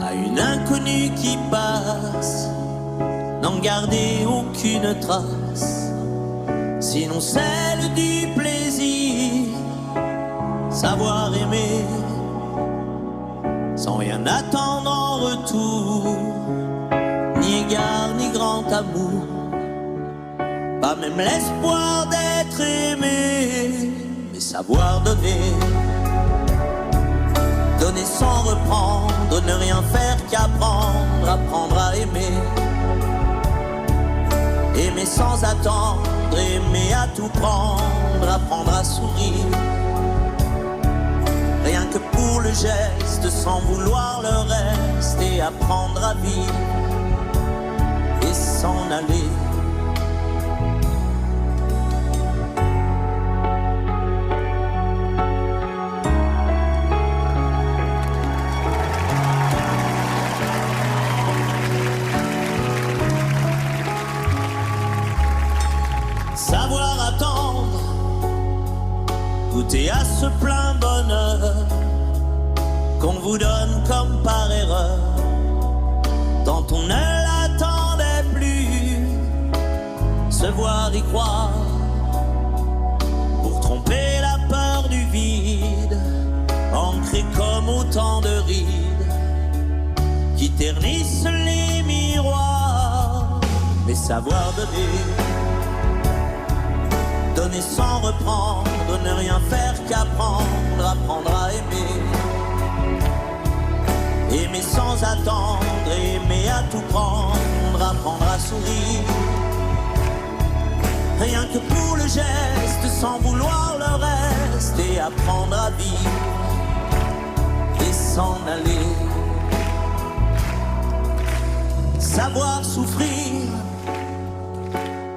à une inconnue qui passe, n'en garder aucune trace, sinon celle du plaisir, savoir aimer, sans rien attendre en retour, ni égard ni grand amour, pas même l'espoir d'être aimé, mais savoir donner, donner sans reprendre, ne rien faire qu'apprendre, apprendre à aimer, aimer sans attendre, aimer à tout prendre, apprendre à sourire, rien que pour le geste, sans vouloir le reste, et apprendre à vivre et s'en aller. Savoir attendre, goûter à ce plein bonheur qu'on vous donne comme par erreur, tant on ne l'attendait plus, se voir y croire, pour tromper la peur du vide, ancré comme autant de rides, qui ternissent les miroirs, mais savoir donner, donner sans reprendre, ne rien faire qu'apprendre, apprendre à aimer, aimer sans attendre, aimer à tout prendre, apprendre à sourire, rien que pour le geste, sans vouloir le reste, et apprendre à vivre et s'en aller. Savoir souffrir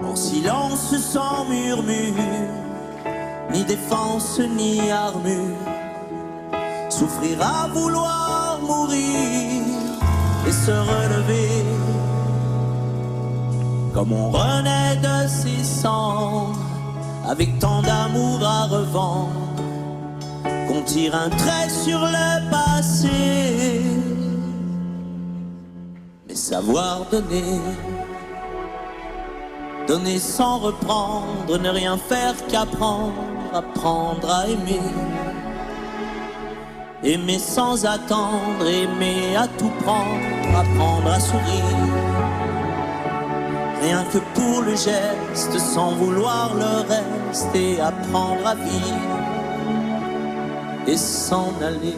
en silence sans murmure, ni défense ni armure, souffrir à vouloir mourir et se relever, comme on renaît de ses cendres, avec tant d'amour à revendre, qu'on tire un trait sur le passé, mais savoir donner, donner sans reprendre, ne rien faire qu'apprendre, apprendre à aimer, aimer sans attendre, aimer à tout prendre, apprendre à sourire, rien que pour le geste, sans vouloir le reste, et apprendre à vivre et s'en aller.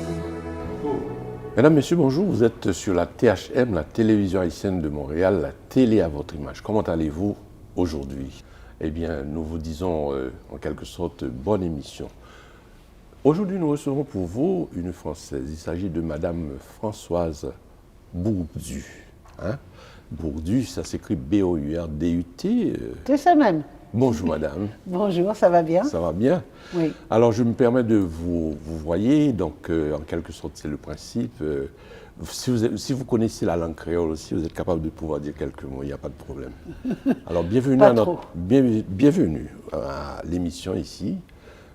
Mesdames, Messieurs, bonjour. Vous êtes sur la THM, la télévision haïtienne de Montréal, la télé à votre image. Comment allez-vous aujourd'hui? Eh bien, nous vous disons en quelque sorte bonne émission. Aujourd'hui, nous recevons pour vous une Française. Il s'agit de Madame Françoise Bourdu. Hein? Bourdu, ça s'écrit B-O-U-R-D-U-T. C'est ça même. Bonjour Madame. Bonjour, ça va bien? Ça va bien? Oui. Alors, je me permets de vous voyez, donc en quelque sorte, c'est le principe. Si vous connaissez la langue créole aussi, vous êtes capable de pouvoir dire quelques mots, il n'y a pas de problème. Alors, bienvenue à l'émission ici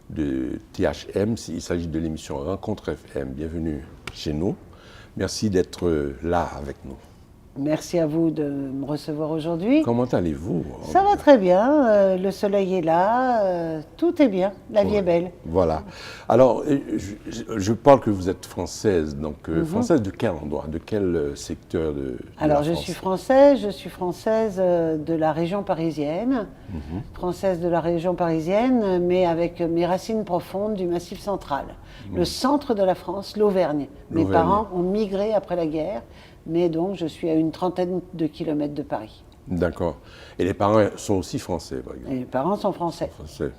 de THM. Il s'agit de l'émission Rencontre FM. Bienvenue chez nous. Merci d'être là avec nous. Merci à vous de me recevoir aujourd'hui. Comment allez-vous? Ça va très bien, le soleil est là, tout est bien, la vie est belle. Voilà. Alors, je parle que vous êtes française, donc française de quel endroit, de quel secteur de Alors, la je France? suis française de la région parisienne, française de la région parisienne, mais avec mes racines profondes du Massif central. Le centre de la France, l'Auvergne. Mes parents ont migré après la guerre, mais donc je suis à une trentaine de kilomètres de Paris. D'accord. Et les parents sont aussi français, par exemple? Et les parents sont français. Français,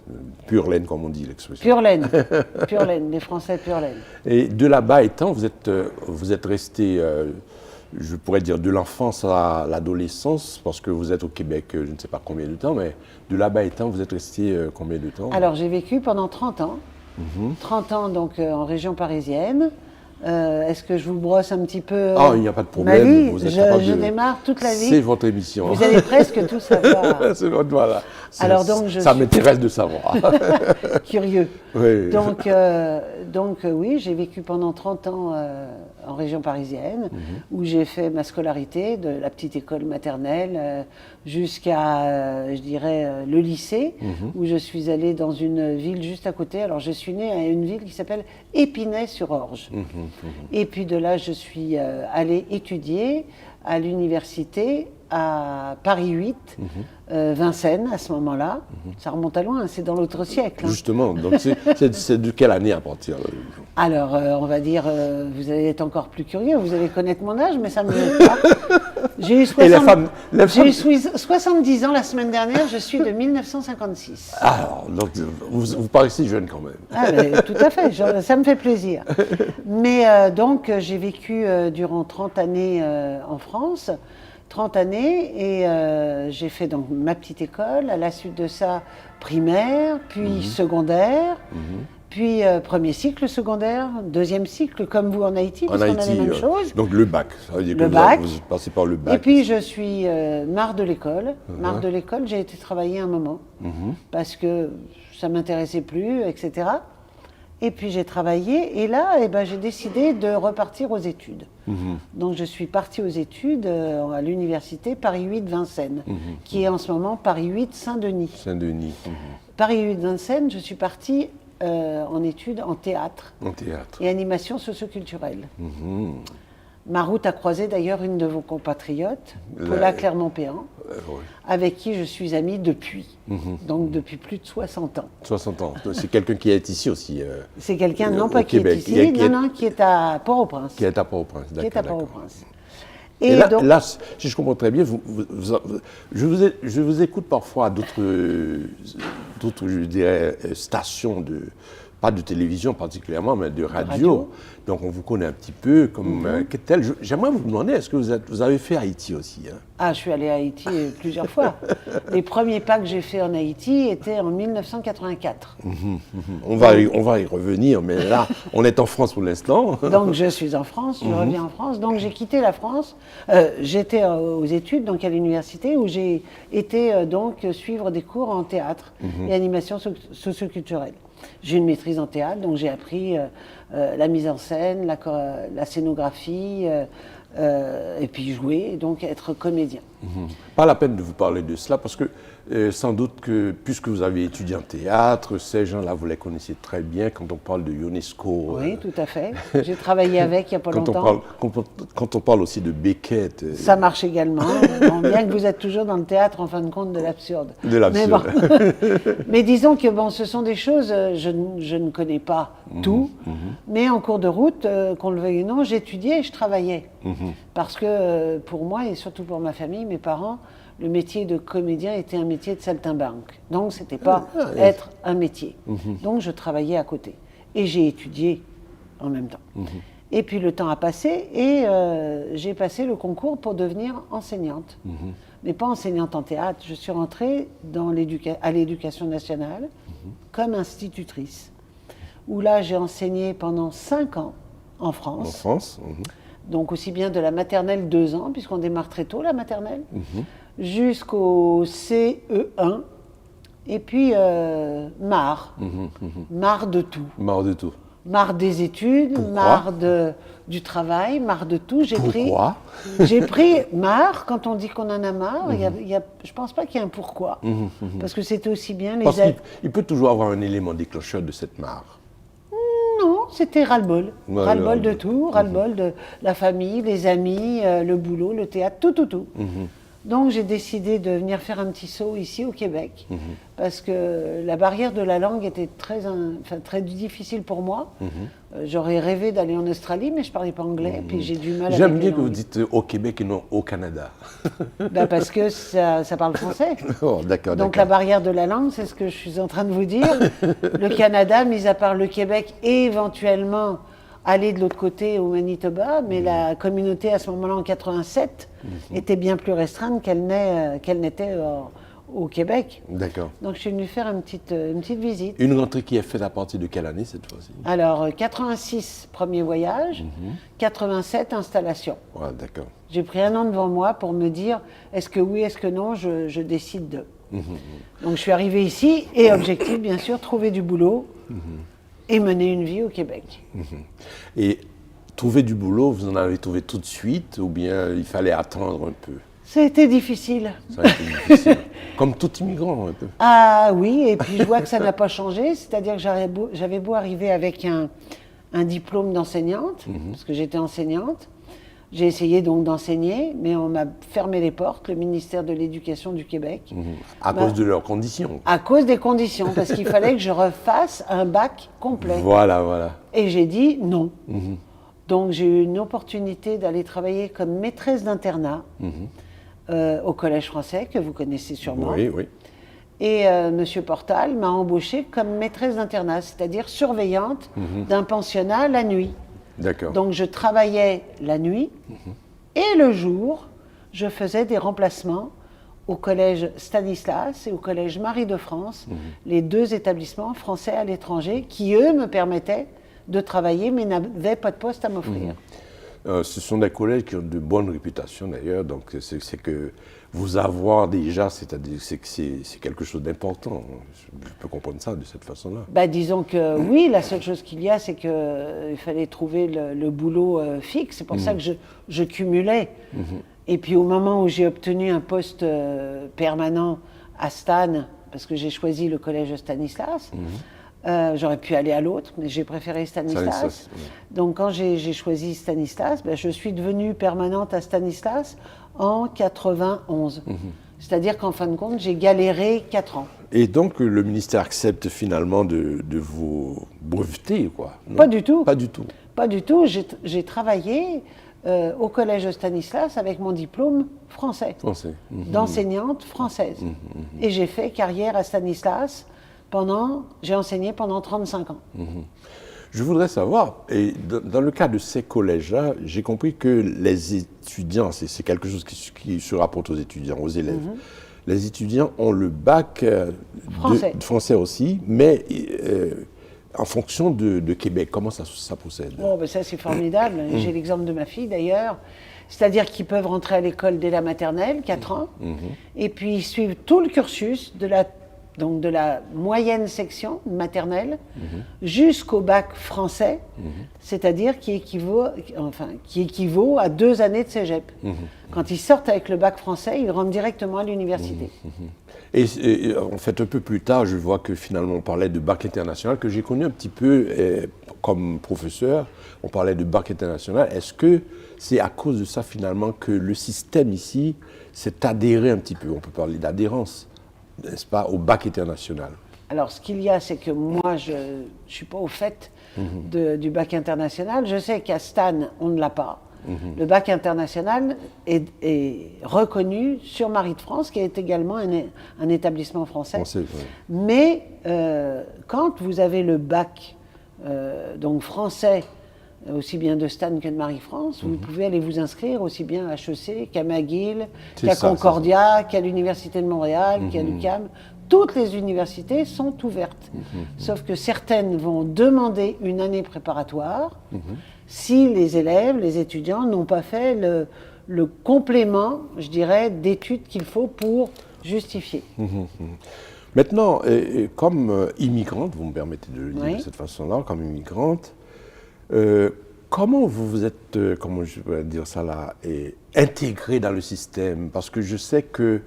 pure laine, comme on dit l'expression. Pure laine, pure laine, les Français pure laine. Et de là-bas étant, vous êtes resté, je pourrais dire, de l'enfance à l'adolescence, parce que vous êtes au Québec, je ne sais pas combien de temps, mais de là-bas étant, vous êtes resté combien de temps? Alors, j'ai vécu pendant 30 ans. 30 ans, donc, en région parisienne. Est-ce que je vous brosse un petit peu il n'y a pas de problème. ma vie? Vous êtes Je démarre toute la vie. C'est votre émission. Vous allez presque tout savoir. C'est votre, voilà. Alors, donc, ça m'intéresse de savoir. Curieux. Oui. Donc oui, j'ai vécu pendant 30 ans en région parisienne, où j'ai fait ma scolarité de la petite école maternelle jusqu'à, je dirais, le lycée, où je suis allée dans une ville juste à côté. Alors je suis née à une ville qui s'appelle Épinay-sur-Orge. Et puis de là, je suis allée étudier à l'université à Paris 8, Vincennes, à ce moment-là. Ça remonte à loin, c'est dans l'autre siècle. Hein. Justement, donc c'est de quelle année à partir? Alors, on va dire, vous allez être encore plus curieux, vous allez connaître mon âge, mais ça ne me gêne pas. J'ai eu, 70 ans la semaine dernière, je suis de 1956. Alors, donc, vous paraissez jeune quand même. Ah, mais, tout à fait, ça me fait plaisir. Mais donc, j'ai vécu durant 30 années en France. 30 années et j'ai fait donc ma petite école, à la suite de ça primaire, puis secondaire, puis premier cycle secondaire, deuxième cycle comme vous en Haïti, parce qu'on a les mêmes choses. Donc le bac, ça veut dire le que bac. vous passez par le bac. Et puis je suis marre de l'école. Marre de l'école, j'ai été travailler un moment parce que ça m'intéressait plus, etc. Et puis j'ai travaillé et là, j'ai décidé de repartir aux études. Donc je suis partie aux études à l'université Paris 8 Vincennes, qui est en ce moment Paris 8 Saint-Denis. Saint-Denis. Paris 8 Vincennes, je suis partie en études en théâtre. En théâtre. Et animation socioculturelle. Ma route a croisé d'ailleurs une de vos compatriotes, Paula Clermont-Péan, avec qui je suis amie depuis. Donc depuis plus de 60 ans. 60 ans. C'est quelqu'un qui est ici aussi. C'est quelqu'un, non pas qui Québec. est ici, qui est à Port-au-Prince. Qui est à Port-au-Prince, d'accord. Qui est à Port-au-Prince. Et là, si je comprends très bien, je vous écoute parfois à d'autres, je dirais, stations pas de télévision particulièrement, mais de radio. Donc on vous connaît un petit peu comme tel. J'aimerais vous demander, est-ce que vous avez fait Haïti aussi? Hein? Ah, je suis allée à Haïti plusieurs fois. Les premiers pas que j'ai faits en Haïti étaient en 1984. On va y revenir, mais là, on est en France pour l'instant. Donc je suis en France, je reviens en France. Donc j'ai quitté la France. J'étais aux études, donc à l'université, où j'ai été donc suivre des cours en théâtre et animation socioculturelle. J'ai une maîtrise en théâtre, donc j'ai appris la mise en scène, la scénographie, et puis jouer, et donc être comédien. Pas la peine de vous parler de cela, parce que sans doute que, puisque vous avez étudié en théâtre, ces gens-là, vous les connaissez très bien quand on parle de Ionesco. Oui, tout à fait. J'ai travaillé avec il n'y a pas longtemps. Quand on parle aussi de Beckett. Ça marche également, bon, bien que vous êtes toujours dans le théâtre, en fin de compte, de l'absurde. De l'absurde. Mais disons que bon, ce sont des choses, je ne connais pas tout, mais en cours de route, qu'on le veuille ou non, j'étudiais et je travaillais. Parce que pour moi, et surtout pour ma famille, mes parents, le métier de comédien était un métier de saltimbanque. Donc, ce n'était pas être un métier. Donc, je travaillais à côté. Et j'ai étudié en même temps. Et puis, le temps a passé et j'ai passé le concours pour devenir enseignante. Mais pas enseignante en théâtre. Je suis rentrée à l'Éducation nationale comme institutrice. Où là, j'ai enseigné pendant 5 ans en France. En France. Donc, aussi bien de la maternelle 2 ans, puisqu'on démarre très tôt la maternelle, jusqu'au CE1, et puis marre de tout. Marre de tout. Marre des études, Pourquoi? marre du travail, marre de tout. Pourquoi? J'ai pris marre, quand on dit qu'on en a marre, je ne pense pas qu'il y ait un pourquoi. Parce que c'était aussi bien Parce qu'il peut toujours avoir un élément déclencheur de cette marre. Non, c'était ras-le-bol. Ouais, Ras-le-bol de tout, ras-le-bol de la famille, les amis, le boulot, le théâtre, tout. Donc j'ai décidé de venir faire un petit saut ici au Québec, parce que la barrière de la langue était très difficile pour moi. J'aurais rêvé d'aller en Australie, mais je ne parlais pas anglais, puis j'ai du mal avec J'aime les bien que vous langues. dites au Québec et non au Canada. Parce que ça parle français. Oh, d'accord, Donc la barrière de la langue, c'est ce que je suis en train de vous dire. Le Canada, mis à part le Québec et éventuellement aller de l'autre côté au Manitoba, mais la communauté à ce moment-là, en 87, était bien plus restreinte qu'elle n'était au Québec. D'accord. Donc je suis venue faire une petite visite. Une rentrée qui est faite à partir de quelle année cette fois-ci? Alors 86, premier voyage, 87, installation. Ouais, d'accord. J'ai pris 1 an devant moi pour me dire, est-ce que oui, est-ce que non, je décide de. Donc je suis arrivée ici, et objectif, bien sûr, trouver du boulot et mener une vie au Québec. Et trouver du boulot, vous en avez trouvé tout de suite ou bien il fallait attendre un peu? Ça a été difficile. Ça a été difficile. Comme tout immigrant un peu. Ah oui, et puis je vois que ça n'a pas changé, c'est-à-dire que j'avais beau arriver avec un diplôme d'enseignante, parce que j'étais enseignante. J'ai essayé donc d'enseigner, mais on m'a fermé les portes, le ministère de l'Éducation du Québec. À cause de leurs conditions. À cause des conditions, parce qu'il fallait que je refasse un bac complet. Voilà. Et j'ai dit non. Donc j'ai eu une opportunité d'aller travailler comme maîtresse d'internat au Collège français, que vous connaissez sûrement. Oui. Et M. Portal m'a embauchée comme maîtresse d'internat, c'est-à-dire surveillante d'un pensionnat la nuit. D'accord. Donc je travaillais la nuit et le jour, je faisais des remplacements au collège Stanislas et au collège Marie de France, les deux établissements français à l'étranger qui, eux, me permettaient de travailler mais n'avaient pas de poste à m'offrir. Ce sont des collèges qui ont de bonnes réputations d'ailleurs, donc c'est que vous avoir déjà, c'est-à-dire que c'est quelque chose d'important. Je peux comprendre ça de cette façon-là. Bah, disons que oui, la seule chose qu'il y a, c'est qu'il fallait trouver le boulot fixe. C'est pour ça que je cumulais. Et puis au moment où j'ai obtenu un poste permanent à Stan, parce que j'ai choisi le collège Stanislas, j'aurais pu aller à l'autre, mais j'ai préféré Stanislas. Donc quand j'ai choisi Stanislas, ben, je suis devenue permanente à Stanislas en 91. C'est-à-dire qu'en fin de compte, j'ai galéré 4 ans. Et donc le ministère accepte finalement de vous breveter, quoi? Non? Pas du tout. Pas du tout. Pas du tout. J'ai travaillé au collège Stanislas avec mon diplôme français. D'enseignante française. Et j'ai fait carrière à Stanislas. J'ai enseigné pendant 35 ans. Je voudrais savoir, et dans le cas de ces collèges-là, j'ai compris que les étudiants, c'est quelque chose qui se rapporte aux étudiants, aux élèves. Les étudiants ont le bac français aussi, mais en fonction de Québec. Comment ça procède? Oh, ben ça, c'est formidable. J'ai l'exemple de ma fille, d'ailleurs. C'est-à-dire qu'ils peuvent rentrer à l'école dès la maternelle, 4 ans, et puis ils suivent tout le cursus de la moyenne section maternelle jusqu'au bac français, c'est-à-dire qui équivaut à 2 années de cégep. Quand ils sortent avec le bac français, ils rentrent directement à l'université. Et en fait, un peu plus tard, je vois que finalement, on parlait de bac international, que j'ai connu un petit peu comme professeur. On parlait de bac international. Est-ce que c'est à cause de ça, finalement, que le système ici s'est adhéré un petit peu? On peut parler d'adhérence, n'est-ce pas, au bac international? Alors, ce qu'il y a, c'est que moi, je ne suis pas au fait du bac international. Je sais qu'à Stan, on ne l'a pas. Le bac international est reconnu sur Marie de France, qui est également un établissement français. Mais quand vous avez le bac donc français, aussi bien de Stan que de Marie-France, vous pouvez aller vous inscrire aussi bien à HEC qu'à McGill, qu'à Concordia, qu'à l'Université de Montréal, qu'à l'UQAM. Toutes les universités sont ouvertes. Sauf que certaines vont demander une année préparatoire si les élèves, les étudiants n'ont pas fait le complément, je dirais, d'études qu'il faut pour justifier. Maintenant, comme immigrante, vous me permettez de le dire de cette façon-là, comme immigrante, comment vous vous êtes, comment je peux dire ça là, intégrée dans le système? Parce que je sais que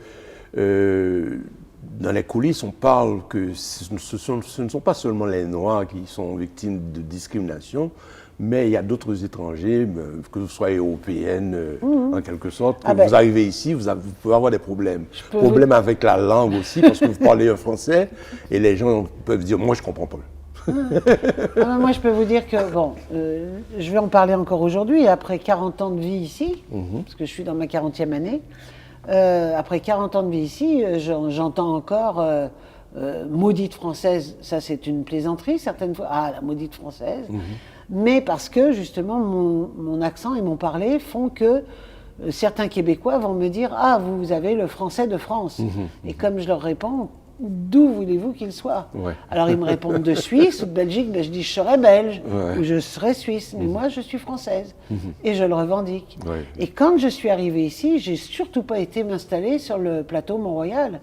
dans les coulisses, on parle que ce ne sont pas seulement les Noirs qui sont victimes de discrimination, mais il y a d'autres étrangers, que vous soyez européenne en quelque sorte, que vous arrivez ici, vous pouvez avoir des problèmes. Problèmes avec la langue aussi, parce que vous parlez un français, et les gens peuvent dire « moi je ne comprends pas ». Moi, je peux vous dire que, bon, je vais en parler encore aujourd'hui, après 40 ans de vie ici, parce que je suis dans ma 40e année, après 40 ans de vie ici, j'entends encore maudite française, ça c'est une plaisanterie certaines fois, ah la maudite française, mais parce que justement mon accent et mon parler font que certains Québécois vont me dire « Ah, vous avez le français de France ». Et comme je leur réponds, d'où voulez-vous qu'il soit? Alors ils me répondent de Suisse ou de Belgique, ben, je dis je serais belge ou je serais suisse, mais moi je suis française et je le revendique. Et quand je suis arrivée ici, j'ai surtout pas été m'installer sur le plateau Mont-Royal,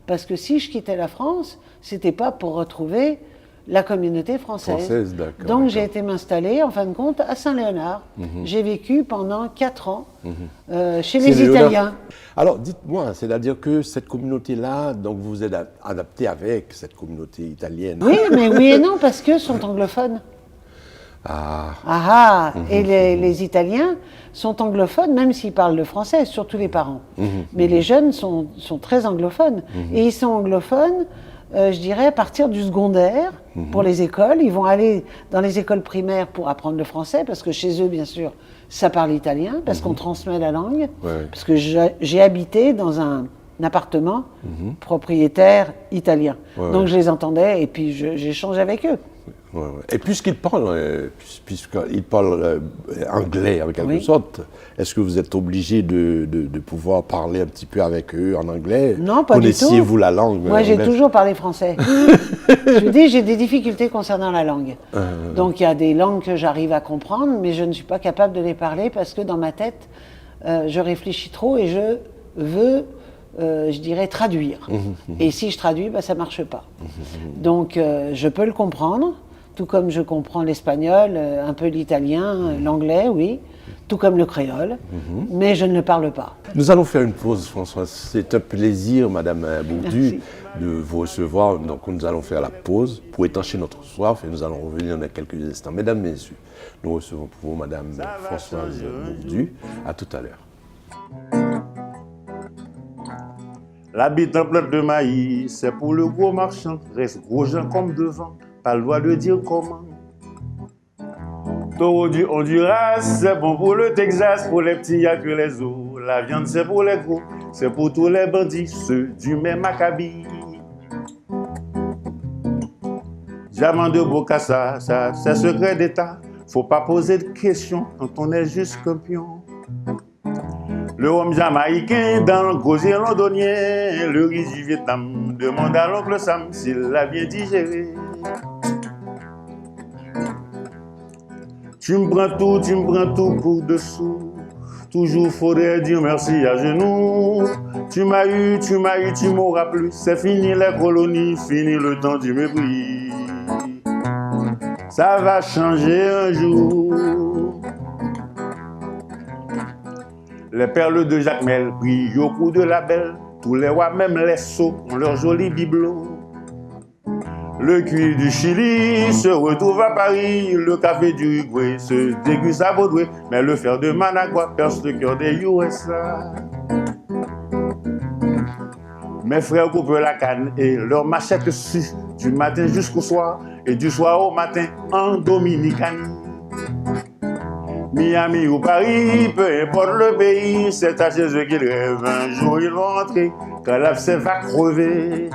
parce que si je quittais la France, c'était pas pour retrouver la communauté française. Française, d'accord. Donc j'ai été m'installer, en fin de compte, à Saint-Léonard. J'ai vécu pendant 4 ans chez les Léonard. Italiens. Alors, dites-moi, c'est-à-dire que cette communauté-là, donc vous vous êtes adapté avec cette communauté italienne. Oui, mais oui et non, parce qu'eux sont anglophones. Ah, Et les Italiens sont anglophones, même s'ils parlent le français, surtout les parents. Mais les jeunes sont très anglophones. Et ils sont anglophones, je dirais, à partir du secondaire, pour les écoles. Ils vont aller dans les écoles primaires pour apprendre le français, parce que chez eux, bien sûr, ça parle italien, parce qu'on transmet la langue. Ouais. Parce que j'ai habité dans un appartement propriétaire italien. Ouais, Donc ouais. je les entendais et puis j'échange avec eux. ouais, ouais. Et puisqu'il parle, anglais en quelque sorte, est-ce que vous êtes obligé de pouvoir parler un petit peu avec eux en anglais? Non, pas du tout. Connaissiez-vous la langue? Moi, j'ai anglaise? toujours parlé français. Je vous dis, j'ai des difficultés concernant la langue. Donc, il y a des langues que j'arrive à comprendre, mais je ne suis pas capable de les parler parce que dans ma tête, je réfléchis trop et je veux, je dirais, traduire. Et si je traduis, ça ne marche pas. Donc, je peux le comprendre, tout comme je comprends l'espagnol, un peu l'italien, l'anglais, oui, tout comme le créole, mais je ne le parle pas. Nous allons faire une pause, Françoise. C'est un plaisir, Madame Bourdu, de vous recevoir. Donc, nous allons faire la pause pour étancher notre soif et nous allons revenir dans quelques instants. Mesdames, Messieurs, nous recevons pour vous Madame Françoise Bourdu. À tout à l'heure. L'habitant plante de maïs, c'est pour le gros marchand. Reste gros gens comme devant, pas le droit de dire comment. Taureau du Honduras, c'est bon pour le Texas, pour les petits, y a que les os. La viande, c'est pour les gros, c'est pour tous les bandits, ceux du même acabit. Diamant de Bokassa, ça, c'est secret d'État. Faut pas poser de questions quand on est juste qu'un pion. Le rhum jamaïcain dans le gosier londonien, le riz du Vietnam, demande à l'oncle Sam s'il l'a bien digéré. Tu me prends tout pour dessous. Toujours faudrait dire merci à genoux. Tu m'as eu, tu m'auras plus. C'est fini les colonies, fini le temps du mépris. Ça va changer un jour. Les perles de Jacmel brillent au cou de la belle. Tous les rois, même les sots, ont leur joli bibelot. Le cuir du Chili se retrouve à Paris. Le café du Uruguay se déguste à Baudouin. Mais le fer de Managua perce le cœur des USA. Mes frères coupent la canne et leur machette suit du matin jusqu'au soir et du soir au matin en Dominicanie. Miami ou Paris, peu importe le pays, c'est à chez eux qu'ils rêvent. Un jour ils vont rentrer, quand l'abcès va crever.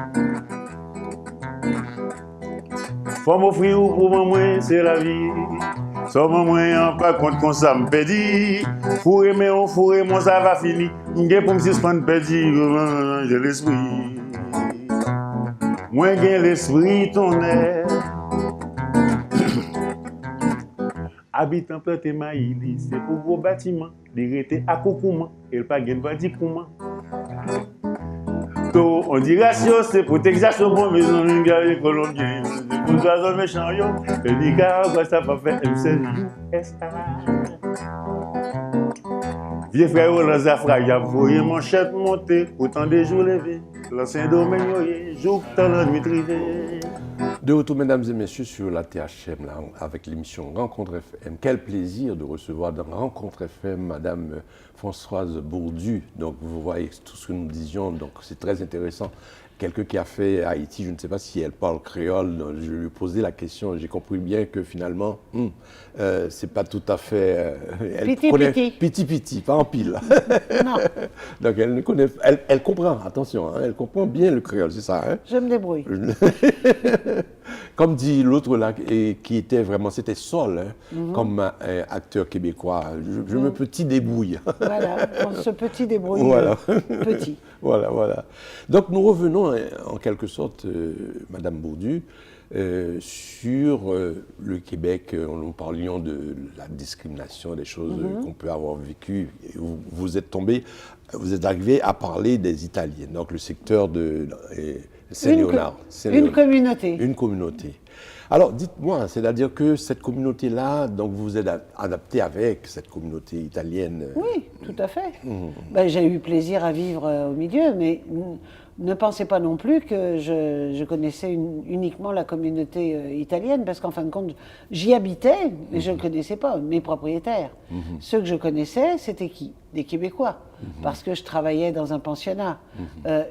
Faut m'offrir ou pour moi, c'est la vie. Sans moi, en pas compte qu'on ça me pédit. Fourré, mais on fourré, moi ça va finir. M'gé pour me suspendre pédit, j'ai l'esprit. Moi j'ai l'esprit, ton air. Habitant plante maïli, c'est pour gros bâtiments. L'irrité à coucouman, et le pas gain pas dit comment. On dit ratio, c'est pour Texas au bon maison, une guerre colombienne. C'est pour oiseaux méchants, yo. Le Nicaragua, ça va faire M16 USA. Vieux frère, dans Zafra, y a voyé manchette monter, autant des jours levés. L'ancien domaine, jour dans la nuit privée. De retour, mesdames et messieurs, sur la THM, là, avec l'émission Rencontre FM. Quel plaisir de recevoir dans Rencontre FM Madame Françoise Bourdu. Donc, vous voyez tout ce que nous disions, donc c'est très intéressant. Quelqu'un qui a fait Haïti, je ne sais pas si elle parle créole, donc je lui ai posé la question, j'ai compris bien que finalement, c'est pas tout à fait... Piti, pas en pile. Non. Donc, elle comprend, attention, hein, elle comprend bien le créole, c'est ça. Hein? Je me débrouille. Comme dit l'autre là, qui était vraiment, c'était Sol, hein, comme acteur québécois. Je me petit débrouille. Voilà, on se petit débrouille. Voilà. Petit. Voilà. Donc nous revenons en quelque sorte, Madame Bourdu, sur le Québec. Nous parlions de la discrimination, des choses qu'on peut avoir vécues. Vous êtes arrivé à parler des Italiens, donc le secteur Saint-Léonard. Une communauté. Une communauté. Alors, dites-moi, c'est-à-dire que cette communauté-là, donc vous vous êtes adapté avec cette communauté italienne. Oui, tout à fait. Ben, j'ai eu plaisir à vivre au milieu, mais ne pensez pas non plus que je connaissais uniquement la communauté italienne, parce qu'en fin de compte, j'y habitais, mais je ne connaissais pas mes propriétaires. Ceux que je connaissais, c'était qui? Des Québécois, parce que je travaillais dans un pensionnat.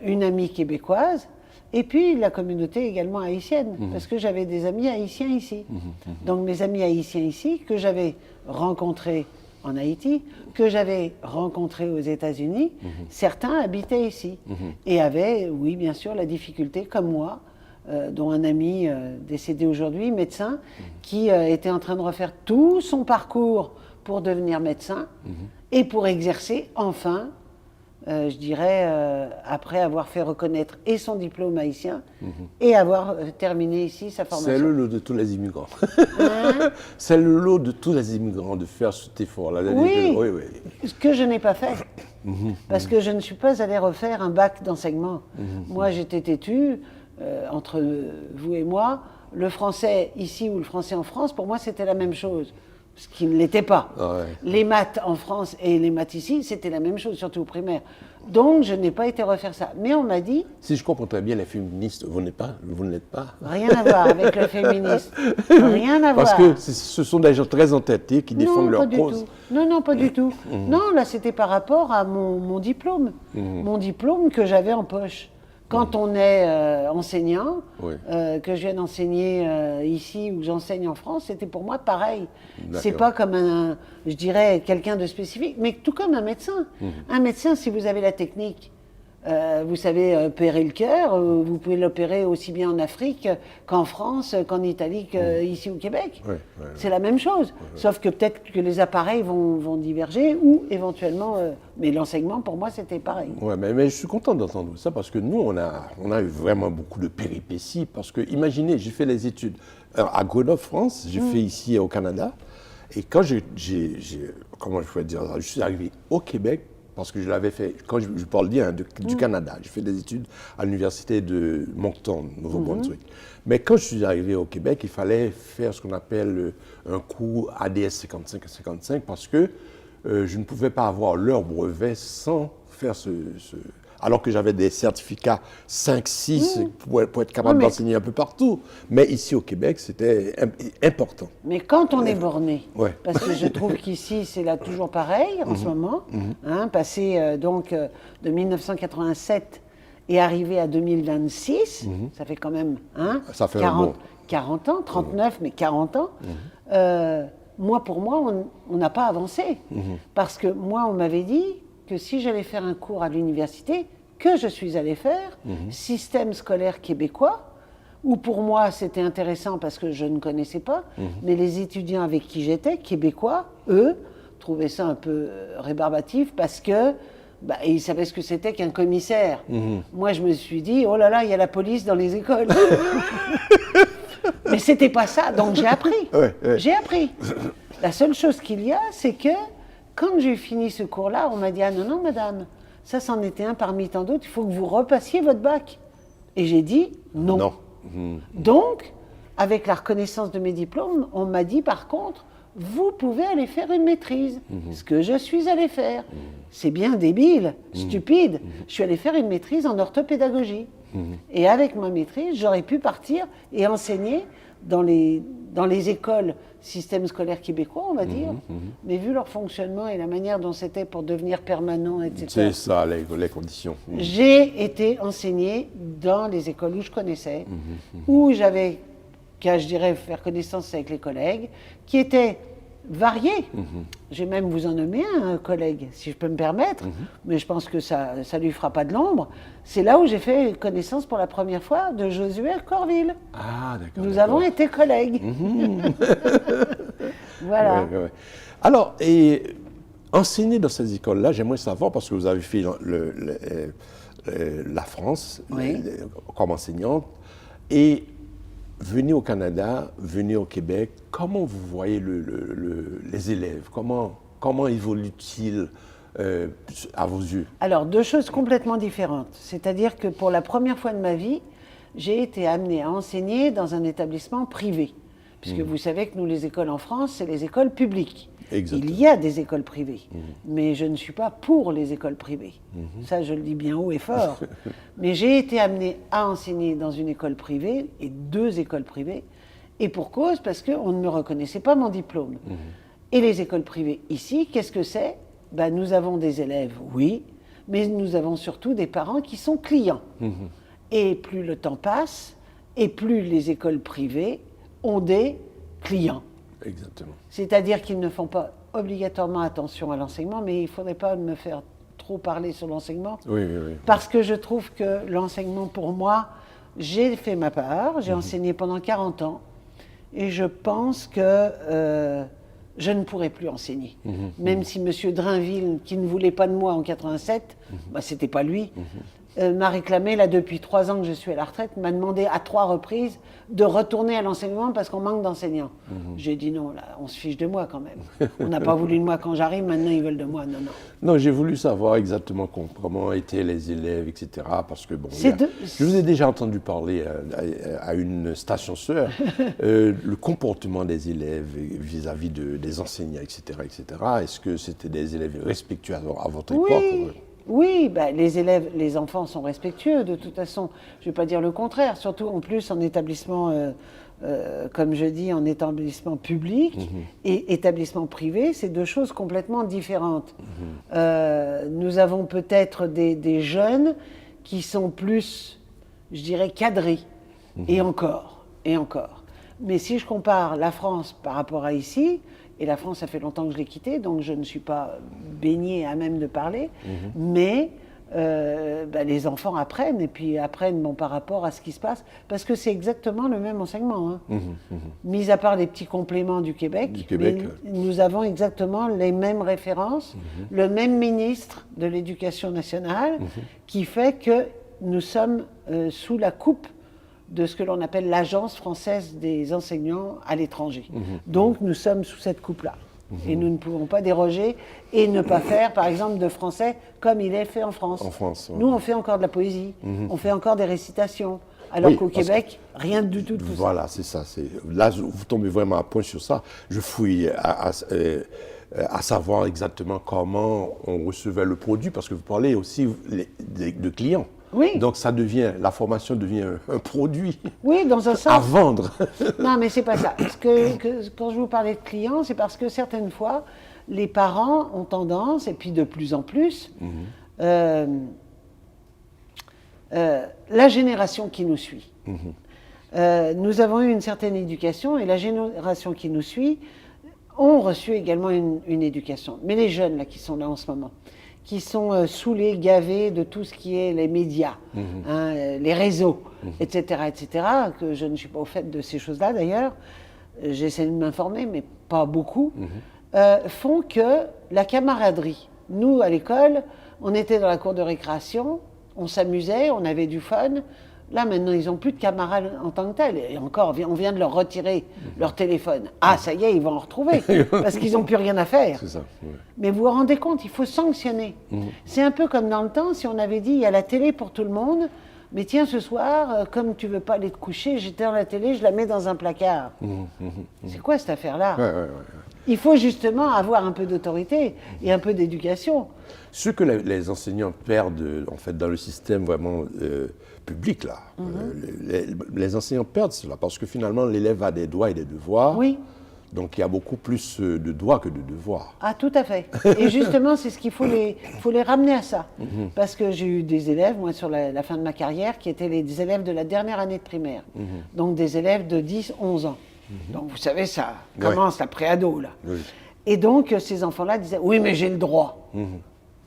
Une amie québécoise, et puis la communauté également haïtienne, parce que j'avais des amis haïtiens ici. Donc mes amis haïtiens ici, que j'avais rencontrés en Haïti, que j'avais rencontrés aux États-Unis, certains habitaient ici. Et avaient, oui bien sûr, la difficulté, comme moi, dont un ami décédé aujourd'hui, médecin, qui était en train de refaire tout son parcours pour devenir médecin et pour exercer enfin, je dirais, après avoir fait reconnaître et son diplôme haïtien et avoir terminé ici sa formation. C'est le lot de tous les immigrants. C'est le lot de tous les immigrants de faire cet effort-là. Oui, oui. Ce que je n'ai pas fait. Parce que je ne suis pas allée refaire un bac d'enseignement. Moi, j'étais têtue, entre vous et moi, le français ici ou le français en France, pour moi, c'était la même chose. Ce qui ne l'était pas. Les maths en France et les maths ici, c'était la même chose, surtout au primaire. Donc, je n'ai pas été refaire ça. Mais on m'a dit... Si je comprends très bien, les féministes, vous ne l'êtes pas. Rien à voir avec le féminisme. Rien à voir. Parce que ce sont des gens très entêtés qui défendent leur cause. Non, pas du tout. Non, là, c'était par rapport à mon diplôme. Mon diplôme que j'avais en poche. Quand on est enseignant, que je viens d'enseigner ici ou que j'enseigne en France, c'était pour moi pareil. C'est pas comme je dirais, quelqu'un de spécifique, mais tout comme un médecin. Un médecin, si vous avez la technique, vous savez opérer le cœur, vous pouvez l'opérer aussi bien en Afrique qu'en France, qu'en Italie, qu'ici au Québec. C'est la même chose. Sauf que peut-être que les appareils vont diverger ou éventuellement... mais l'enseignement, pour moi, c'était pareil. Oui, mais je suis content d'entendre ça parce que nous, on a eu vraiment beaucoup de péripéties. Parce que, imaginez, j'ai fait les études à Grenoble, France, j'ai fait ici au Canada. Et quand comment je pourrais dire, je suis arrivé au Québec, parce que je l'avais fait, quand je parle bien du Canada, j'ai fait des études à l'université de Moncton, Nouveau-Brunswick. Mais quand je suis arrivé au Québec, il fallait faire ce qu'on appelle un cours ADS 55 à 55 parce que je ne pouvais pas avoir leur brevet sans faire alors que j'avais des certificats 5, 6 pour être capable d'enseigner un peu partout. Mais ici au Québec, c'était important. Mais quand on est borné, parce que je trouve qu'ici, c'est là toujours pareil en ce moment, passé donc de 1987 et arrivé à 2026, ça fait quand même ça fait 40 ans, 39, mais 40 ans. Pour moi, on n'a pas avancé. Parce que moi, on m'avait dit que si j'allais faire un cours à l'université, que je suis allée faire, système scolaire québécois, où pour moi c'était intéressant parce que je ne connaissais pas, mais les étudiants avec qui j'étais, québécois, eux, trouvaient ça un peu rébarbatif parce que ils savaient ce que c'était qu'un commissaire. Moi, je me suis dit, oh là là, il y a la police dans les écoles. Mais c'était pas ça, donc j'ai appris. J'ai appris. La seule chose qu'il y a, c'est que quand j'ai fini ce cours-là, on m'a dit, ah non, madame, ça c'en était un parmi tant d'autres, il faut que vous repassiez votre bac. Et j'ai dit non. Donc, avec la reconnaissance de mes diplômes, on m'a dit par contre, vous pouvez aller faire une maîtrise. Ce que je suis allée faire. C'est bien débile, stupide. Je suis allée faire une maîtrise en orthopédagogie. Et avec ma maîtrise, j'aurais pu partir et enseigner dans les écoles système scolaire québécois, on va dire, mais vu leur fonctionnement et la manière dont c'était pour devenir permanent, etc. C'est ça, les conditions. J'ai été enseignée dans les écoles où je connaissais, où j'avais qu'à, je dirais, faire connaissance avec les collègues, qui étaient variés. Je vais même vous en nommer un collègue, si je peux me permettre, mais je pense que ça ne lui fera pas de l'ombre. C'est là où j'ai fait connaissance pour la première fois de Josué Corville. Ah, d'accord. Nous avons été collègues. Voilà. Alors, et enseigner dans ces écoles-là, j'aimerais savoir, parce que vous avez fait la France comme enseignante, et venez au Canada, venez au Québec, comment vous voyez les élèves? Comment évoluent-ils à vos yeux? Alors, deux choses complètement différentes. C'est-à-dire que pour la première fois de ma vie, j'ai été amenée à enseigner dans un établissement privé. Puisque vous savez que nous, les écoles en France, c'est les écoles publiques. Exactement. Il y a des écoles privées, mais je ne suis pas pour les écoles privées. Ça, je le dis bien haut et fort. Mais j'ai été amenée à enseigner dans une école privée, et 2 écoles privées, et pour cause, parce qu'on ne me reconnaissait pas mon diplôme. Et les écoles privées ici, qu'est-ce que c'est? Ben, nous avons des élèves, oui, mais nous avons surtout des parents qui sont clients. Et plus le temps passe, et plus les écoles privées ont des clients. Exactement. C'est-à-dire qu'ils ne font pas obligatoirement attention à l'enseignement, mais il ne faudrait pas me faire trop parler sur l'enseignement. Oui, oui, oui. Parce que je trouve que l'enseignement, pour moi, j'ai fait ma part, j'ai enseigné pendant 40 ans, et je pense que je ne pourrai plus enseigner. Même si M. Drainville, qui ne voulait pas de moi en 87, bah, c'était pas lui, m'a réclamé, là, depuis 3 ans que je suis à la retraite, m'a demandé à 3 reprises de retourner à l'enseignement parce qu'on manque d'enseignants. J'ai dit non, là, on se fiche de moi quand même. On n'a pas voulu de moi quand j'arrive, maintenant ils veulent de moi. Non, non. Non, j'ai voulu savoir exactement comment étaient les élèves, etc. Parce que, bon, je vous ai déjà entendu parler à une station sœur, le comportement des élèves vis-à-vis des enseignants, etc., etc. Est-ce que c'était des élèves respectueux à votre époque? Oui, ben, les élèves, les enfants sont respectueux, de toute façon. Je ne vais pas dire le contraire, surtout en plus en établissement, comme je dis, en établissement public et établissement privé, c'est 2 choses complètement différentes. Nous avons peut-être des jeunes qui sont plus, je dirais, cadrés, et encore. Mais si je compare la France par rapport à ici, et la France, ça fait longtemps que je l'ai quittée, donc je ne suis pas baignée à même de parler. Mais ben, les enfants apprennent, et puis apprennent bon, par rapport à ce qui se passe, parce que c'est exactement le même enseignement. Hein. Mis à part les petits compléments du Québec, nous avons exactement les mêmes références, le même ministre de l'Éducation nationale, qui fait que nous sommes sous la coupe de ce que l'on appelle l'Agence française des enseignants à l'étranger. Donc nous sommes sous cette coupe-là. Et nous ne pouvons pas déroger et ne pas faire, par exemple, de français comme il est fait en France. En France, ouais. Nous, on fait encore de la poésie, on fait encore des récitations, alors qu'au Québec, rien du tout de tout ça. Voilà, c'est ça. Là, vous tombez vraiment à point sur ça. Je fouille à savoir exactement comment on recevait le produit, parce que vous parlez aussi de clients. Oui. Donc la formation devient un produit oui, dans un sens. À vendre. Non, mais c'est pas ça. Parce que quand je vous parlais de clients, c'est parce que certaines fois, les parents ont tendance, et puis de plus en plus, la génération qui nous suit. Nous avons eu une certaine éducation, et la génération qui nous suit ont reçu également une éducation. Mais les jeunes là, qui sont là en ce moment, qui sont saoulés, gavés de tout ce qui est les médias, les réseaux, etc., que je ne suis pas au fait de ces choses-là d'ailleurs, j'essaie de m'informer, mais pas beaucoup, font que la camaraderie, nous à l'école, on était dans la cour de récréation, on s'amusait, on avait du fun. Là, maintenant, ils n'ont plus de camarades en tant que tels. Et encore, on vient de leur retirer leur téléphone. Ah, ça y est, ils vont en retrouver, parce qu'ils n'ont plus rien à faire. C'est ça, ouais. Mais vous vous rendez compte, il faut sanctionner. C'est un peu comme dans le temps, si on avait dit, il y a la télé pour tout le monde, mais tiens, ce soir, comme tu ne veux pas aller te coucher, j'éteins la télé, je la mets dans un placard. C'est quoi cette affaire-là? Ouais. Il faut justement avoir un peu d'autorité et un peu d'éducation. Ce que les enseignants perdent, en fait, dans le système vraiment public, là, les enseignants perdent cela, parce que finalement, l'élève a des droits et des devoirs. Oui. Donc, il y a beaucoup plus de droits que de devoirs. Ah, tout à fait. Et justement, c'est ce qu'il faut les ramener à ça. Parce que j'ai eu des élèves, moi, sur la fin de ma carrière, qui étaient les élèves de la dernière année de primaire. Donc, des élèves de 10, 11 ans. Donc, vous savez, ça commence la pré-ado, là. Oui. Et donc, ces enfants-là disaient, oui, mais j'ai le droit.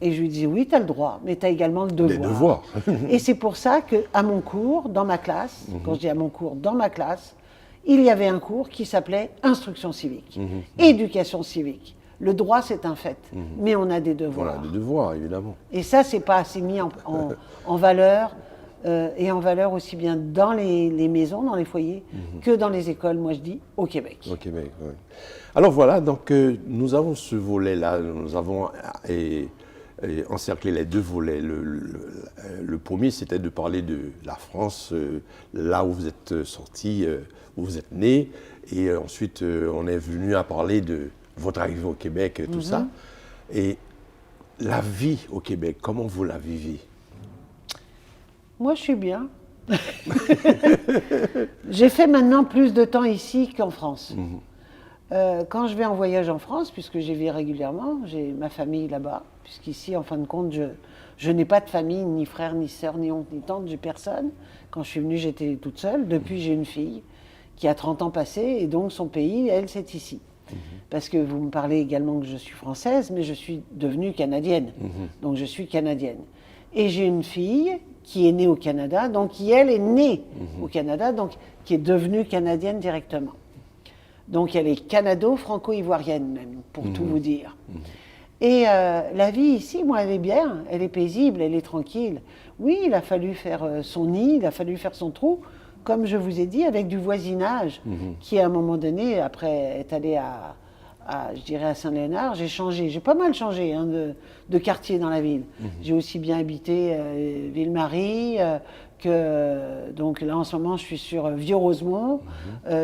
Et je lui disais, oui, tu as le droit, mais tu as également le devoir. Les devoirs. Et c'est pour ça qu'à mon cours, dans ma classe, quand je dis à mon cours, dans ma classe, il y avait un cours qui s'appelait Instruction civique, Éducation civique. Le droit, c'est un fait, mais on a des devoirs. Voilà, des devoirs, évidemment. Et ça, c'est pas assez mis en valeur, et en valeur aussi bien dans les maisons, dans les foyers, que dans les écoles, moi je dis, au Québec. Au Québec, oui. Alors voilà, donc nous avons ce volet-là, nous avons encercler les deux volets. Le premier, c'était de parler de la France, là où vous êtes sorti, où vous êtes né. Et ensuite, on est venu à parler de votre arrivée au Québec, tout ça. Et la vie au Québec, comment vous la vivez? Moi, je suis bien. J'ai fait maintenant plus de temps ici qu'en France. Quand je vais en voyage en France, puisque j'y vais régulièrement, j'ai ma famille là-bas, puisqu'ici, en fin de compte, je n'ai pas de famille, ni frère, ni sœur, ni oncle, ni tante, j'ai personne. Quand je suis venue, j'étais toute seule. Depuis, j'ai une fille qui a 30 ans passés, et donc son pays, elle, c'est ici. Parce que vous me parlez également que je suis française, mais je suis devenue canadienne. Donc je suis canadienne. Et j'ai une fille qui est née au Canada, donc qui, elle, est née au Canada, donc qui est devenue canadienne directement. Donc elle est canado-franco-ivoirienne même, pour tout vous dire. Et la vie ici, moi, elle est bien, elle est paisible, elle est tranquille. Oui, il a fallu faire son nid, il a fallu faire son trou, comme je vous ai dit, avec du voisinage, qui à un moment donné, après est allé je dirais à Saint-Léonard, j'ai changé, j'ai pas mal changé hein, de quartier dans la ville. J'ai aussi bien habité Ville-Marie, donc là en ce moment je suis sur Vieux-Rosemont,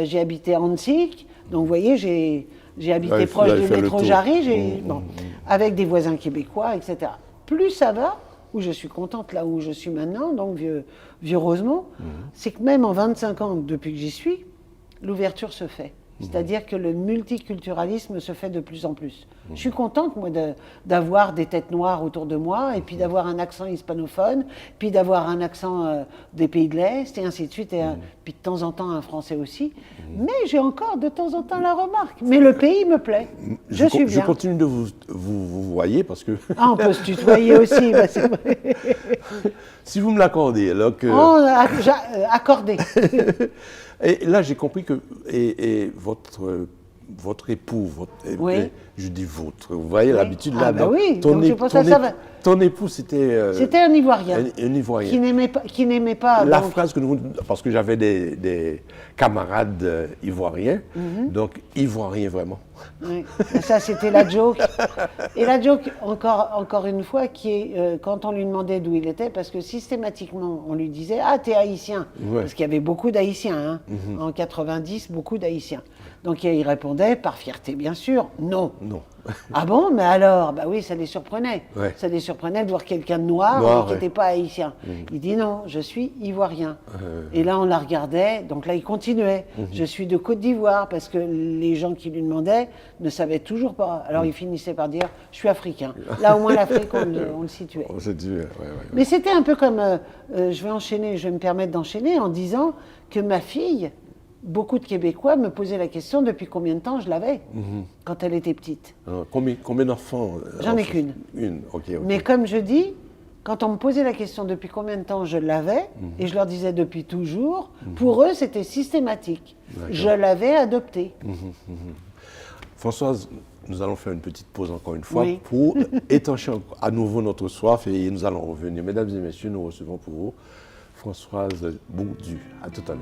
j'ai habité Antique, donc vous voyez j'ai habité proche du métro Jarry, avec des voisins québécois, etc. Plus ça va, où je suis contente là où je suis maintenant, donc Vieux-Rosemont, c'est que même en 25 ans depuis que j'y suis, l'ouverture se fait. C'est-à-dire que le multiculturalisme se fait de plus en plus. Je suis contente, moi, d'avoir des têtes noires autour de moi, et puis d'avoir un accent hispanophone, puis d'avoir un accent des pays de l'Est, et ainsi de suite, puis de temps en temps un français aussi. Mais j'ai encore de temps en temps la remarque. Mais le pays me plaît. Je suis bien. Je continue de vous voyer parce que... Ah, on peut se tutoyer aussi, bah, c'est vrai. Si vous me l'accordez, alors que... Oh, accordé. Et là, j'ai compris que votre époux, je dis votre, vous voyez l'habitude là. Bah oui, donc c'est pour ça va. Ton époux, c'était... C'était un Ivoirien. Un Ivoirien. Qui n'aimait pas... La donc... phrase que nous... Parce que j'avais des camarades ivoiriens, donc Ivoirien vraiment. Oui, ça c'était la joke. Et la joke, encore une fois, qui est quand on lui demandait d'où il était, parce que systématiquement, on lui disait « Ah, t'es haïtien ». Parce qu'il y avait beaucoup d'haïtiens, hein. En 90, beaucoup d'haïtiens. Donc il répondait, par fierté bien sûr, « Non ». Non. Ah bon, mais alors, bah oui, ça les surprenait. Ouais. Ça les surprenait de voir quelqu'un de noir qui n'était pas haïtien. Il dit non, je suis ivoirien. Et là, on la regardait, donc là, il continuait. Je suis de Côte d'Ivoire, parce que les gens qui lui demandaient ne savaient toujours pas. Alors, il finissait par dire, je suis africain. Là, au moins, l'Afrique, on le situait. On se dit, ouais. Mais c'était un peu comme, je vais me permettre d'enchaîner en disant que ma fille, beaucoup de Québécois me posaient la question depuis combien de temps je l'avais, quand elle était petite. Alors, combien d'enfants? J'en ai qu'une. Une, ok. Mais comme je dis, quand on me posait la question depuis combien de temps je l'avais, et je leur disais depuis toujours, pour eux c'était systématique. Je l'avais adoptée. Françoise, nous allons faire une petite pause encore une fois pour étancher à nouveau notre soif et nous allons revenir. Mesdames et messieurs, nous recevons pour vous Françoise Bourdu. À tout à l'heure.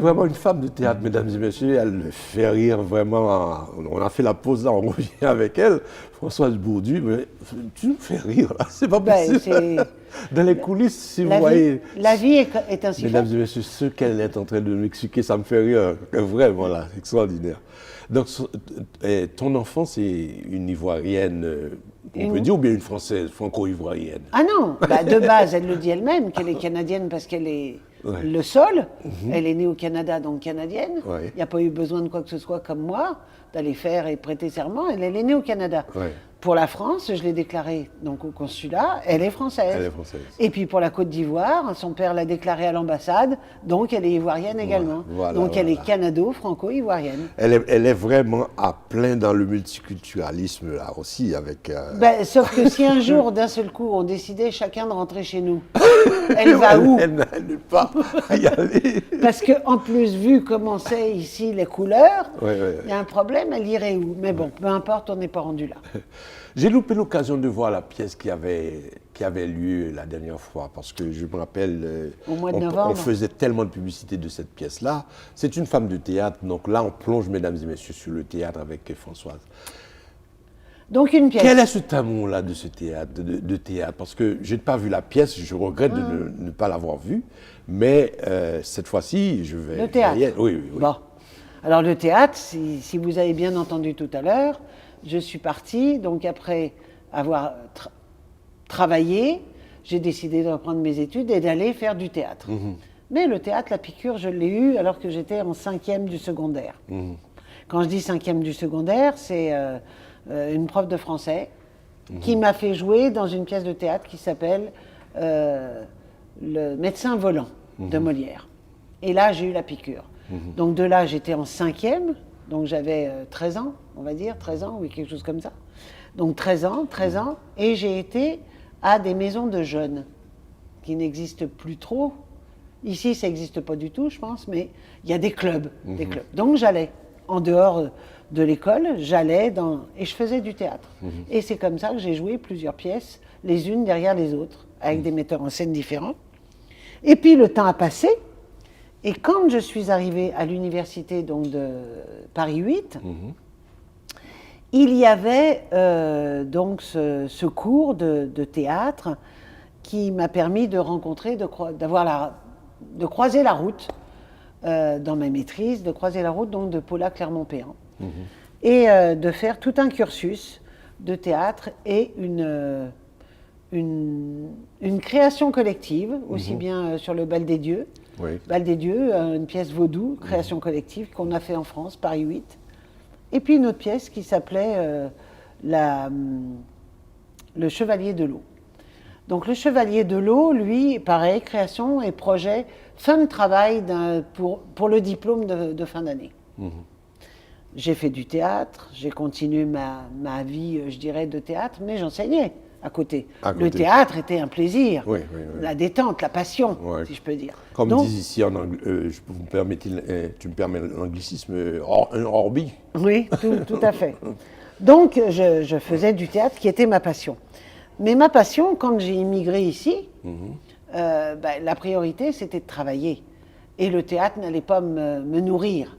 vraiment une femme de théâtre, mesdames et messieurs. Elle fait rire vraiment. On a fait la pause là, on revient avec elle. Françoise Bourdu, mais tu nous fais rire là, c'est pas possible. Dans les coulisses, si vous voyez. La vie est ainsi faite. Mesdames et messieurs, ce qu'elle est en train de m'expliquer, ça me fait rire. Vraiment là, extraordinaire. Donc, ton enfant, c'est une Ivoirienne, on peut dire, ou bien une Française, franco-ivoirienne? Ah non, de base, elle le dit elle-même, qu'elle est canadienne parce qu'elle est le sol. Elle est née au Canada, donc canadienne. Il n'y a pas eu besoin de quoi que ce soit comme moi, d'aller faire et prêter serment. Elle est née au Canada. Pour la France, je l'ai déclarée donc, au consulat, elle est française. Elle est française. Et puis pour la Côte d'Ivoire, son père l'a déclarée à l'ambassade, donc elle est ivoirienne également. Donc elle est canado-franco-ivoirienne. Elle est vraiment à plein dans le multiculturalisme là aussi, avec... sauf que si un jour, d'un seul coup, on décidait chacun de rentrer chez nous, elle va où? Elle n'a pas à y aller. Parce qu'en plus, vu comment c'est ici les couleurs, il y a un problème, elle irait où? Mais bon, peu importe, on n'est pas rendu là. J'ai loupé l'occasion de voir la pièce qui avait lieu la dernière fois, parce que je me rappelle, au mois de novembre, on faisait tellement de publicité de cette pièce-là. C'est une femme de théâtre, donc là on plonge, mesdames et messieurs, sur le théâtre avec Françoise. Donc une pièce. Quel est cet amour-là de ce théâtre, de théâtre? Parce que je n'ai pas vu la pièce, je regrette de ne pas l'avoir vue, mais cette fois-ci, je vais... Le théâtre. Oui. Bon. Alors le théâtre, si vous avez bien entendu tout à l'heure, je suis partie, donc après avoir travaillé, j'ai décidé de reprendre mes études et d'aller faire du théâtre. Mais le théâtre, la piqûre, je l'ai eue alors que j'étais en 5e du secondaire. Quand je dis 5e du secondaire, c'est une prof de français qui m'a fait jouer dans une pièce de théâtre qui s'appelle Le médecin volant de Molière. Et là, j'ai eu la piqûre. Donc de là, j'étais en 5e, donc j'avais 13 ans, on va dire, 13 ans, oui, quelque chose comme ça. Donc 13 ans, et j'ai été à des maisons de jeunes qui n'existent plus trop. Ici, ça n'existe pas du tout, je pense, mais il y a des clubs. Donc j'allais, en dehors de l'école, et je faisais du théâtre. Et c'est comme ça que j'ai joué plusieurs pièces, les unes derrière les autres, avec des metteurs en scène différents. Et puis le temps a passé, et quand je suis arrivée à l'université donc de Paris 8, il y avait donc ce cours de théâtre qui m'a permis de rencontrer, de croiser la route dans ma maîtrise, de croiser la route donc de Paula Clermont-Péan et de faire tout un cursus de théâtre et une création collective, aussi bien sur le Bal des Dieux. Bal des Dieux, une pièce vaudou, création collective qu'on a fait en France, Paris 8. Et puis une autre pièce qui s'appelait Le Chevalier de l'eau. Donc le Chevalier de l'eau, lui, pareil, création et projet, fin de travail pour le diplôme de fin d'année. J'ai fait du théâtre, j'ai continué ma vie, je dirais, de théâtre, mais j'enseignais à côté. Le théâtre était un plaisir, la détente, la passion, si je peux dire. Comme disent ici en anglais, tu me permets l'anglicisme, un hobby. Oui, tout à fait. Donc je faisais du théâtre qui était ma passion. Mais ma passion, quand j'ai immigré ici, la priorité c'était de travailler. Et le théâtre n'allait pas me nourrir.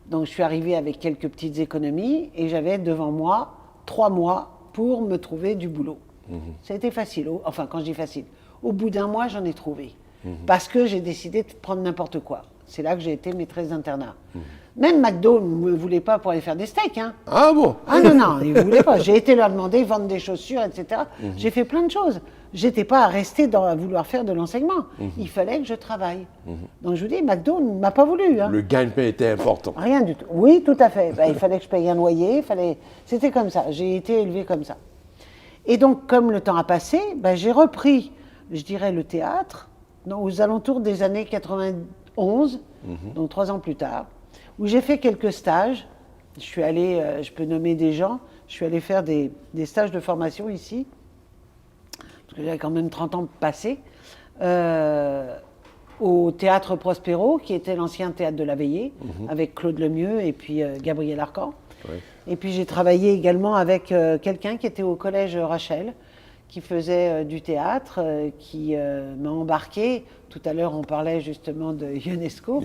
Donc je suis arrivée avec quelques petites économies et j'avais devant moi 3 mois pour me trouver du boulot. Ça a été facile, enfin quand je dis facile, au bout d'un mois j'en ai trouvé. Parce que j'ai décidé de prendre n'importe quoi. C'est là que j'ai été maîtresse d'internat. Même McDo ne me voulait pas pour aller faire des steaks. Hein. Ah bon? Ah non, ils ne voulaient pas. J'ai été leur demander, vendre des chaussures, etc. J'ai fait plein de choses. Je n'étais pas à rester à vouloir faire de l'enseignement. Il fallait que je travaille. Donc je vous dis, McDo ne m'a pas voulu. Hein. Le gagne-pain était important. Rien du tout. Oui, tout à fait. Il fallait que je paye un loyer. C'était comme ça. J'ai été élevée comme ça. Et donc, comme le temps a passé, j'ai repris, je dirais, le théâtre aux alentours des années 91, donc 3 ans plus tard, où j'ai fait quelques stages. Je suis allée, je peux nommer des gens, je suis allée faire des stages de formation ici, parce que j'avais quand même 30 ans passés, au Théâtre Prospero, qui était l'ancien théâtre de la Veillée, avec Claude Lemieux et puis Gabriel Arcan. Et puis j'ai travaillé également avec quelqu'un qui était au collège Rachel, qui faisait du théâtre, qui m'a embarqué. Tout à l'heure, on parlait justement de Ionesco,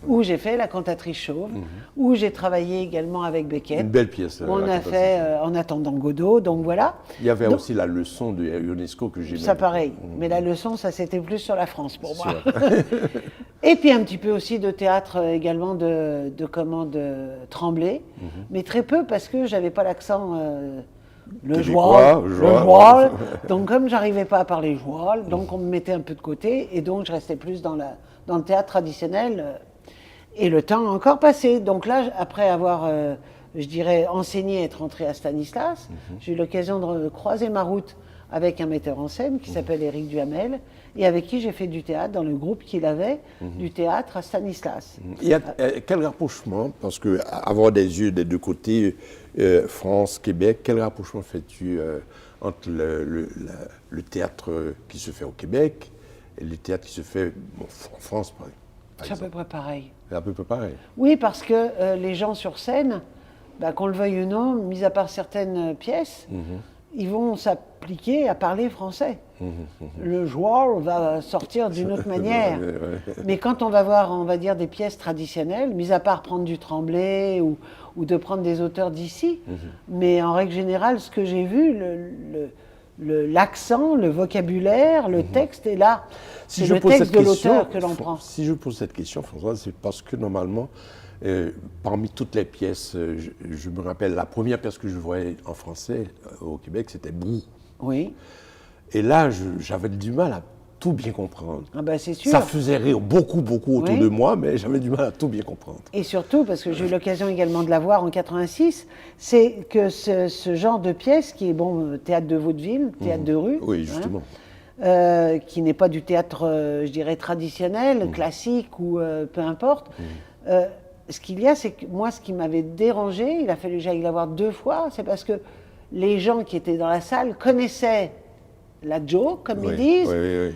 où j'ai fait La Cantatrice chauve, où j'ai travaillé également avec Beckett. Une belle pièce. On a fait En attendant Godot, donc voilà. Il y avait aussi la leçon de Ionesco que j'ai Ça pareil, mais la leçon, ça c'était plus sur la France pour moi. Et puis un petit peu aussi de théâtre également de Tremblay, mais très peu parce que j'avais pas l'accent le joual. Donc comme j'arrivais pas à parler joual, donc on me mettait un peu de côté et donc je restais plus dans le théâtre traditionnel. Et le temps a encore passé. Donc là, après avoir, je dirais, enseigné et être rentré à Stanislas, j'ai eu l'occasion de croiser ma route avec un metteur en scène qui s'appelle Éric Duhamel et avec qui j'ai fait du théâtre dans le groupe qu'il avait, du théâtre à Stanislas. Il y a quel rapprochement, parce que avoir des yeux des deux côtés, France, Québec, quel rapprochement fais-tu entre le théâtre qui se fait au Québec et le théâtre qui se fait en France, par exemple? C'est à peu près pareil. C'est à peu près pareil. Oui, parce que les gens sur scène, qu'on le veuille ou non, mis à part certaines pièces, ils vont s'appliquer à parler français. Le joueur va sortir d'une autre manière. Mais quand on va voir, on va dire, des pièces traditionnelles, mis à part prendre du Tremblay ou de prendre des auteurs d'ici, mais en règle générale, ce que j'ai vu, l'accent, le vocabulaire, le texte est là. C'est le texte de l'auteur que l'on prend. Si je pose cette question, François, c'est parce que normalement, parmi toutes les pièces, je me rappelle, la première pièce que je voyais en français au Québec, c'était Brou. Oui. Et là, j'avais du mal à tout bien comprendre. Ah ben c'est sûr. Ça faisait rire beaucoup autour de moi, mais j'avais du mal à tout bien comprendre. Et surtout, parce que j'ai eu l'occasion également de la voir en 86, c'est que ce genre de pièce, qui est théâtre de vaudeville, théâtre de rue, oui, justement. Qui n'est pas du théâtre, je dirais, traditionnel, classique ou peu importe. Ce qu'il y a, c'est que moi, ce qui m'avait dérangé, il a fallu que j'aille la voir 2 fois, c'est parce que les gens qui étaient dans la salle connaissaient la joke, comme ils disent,